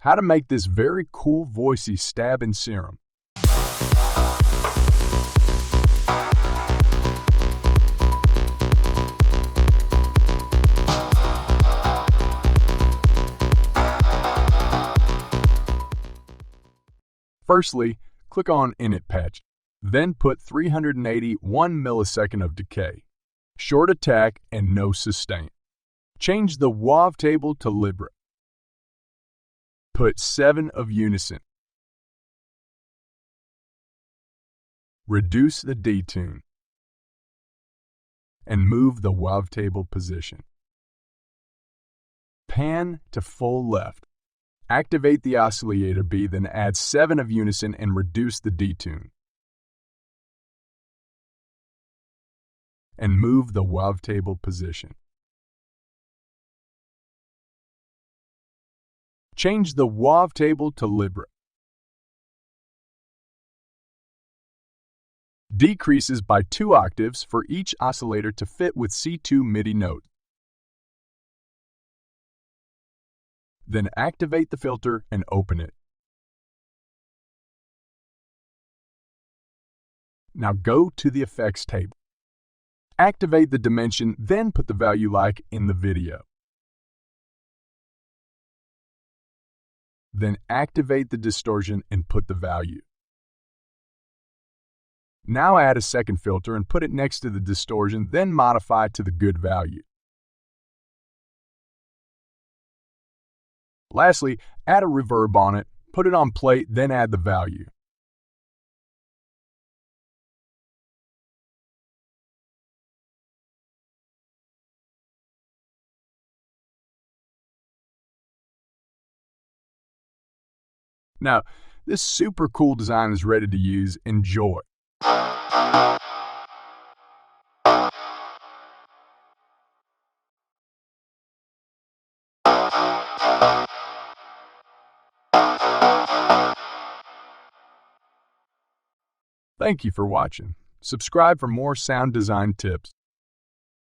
How to make this very cool Voicy stab in serum. Firstly, click on Init Patch, then put 380 1 millisecond of decay, short attack and no sustain. Change the WAV table to Libre. Put 7 of unison. Reduce the detune and move the WAV table position. Pan to full left. Activate the oscillator B, then add 7 of unison and reduce the detune. And move the WAV table position. Change the WAV table to Libre. Decreases by 2 octaves for each oscillator to fit with C2 MIDI note. Then activate the filter and open it. Now go to the effects table. Activate the dimension, then put the value like in the video. Then activate the distortion and put the value. Now add a second filter and put it next to the distortion, then modify to the good value. Lastly, add a reverb on it, put it on plate, then add the value. Now, this super cool design is ready to use. Enjoy. Thank you for watching. Subscribe for more sound design tips.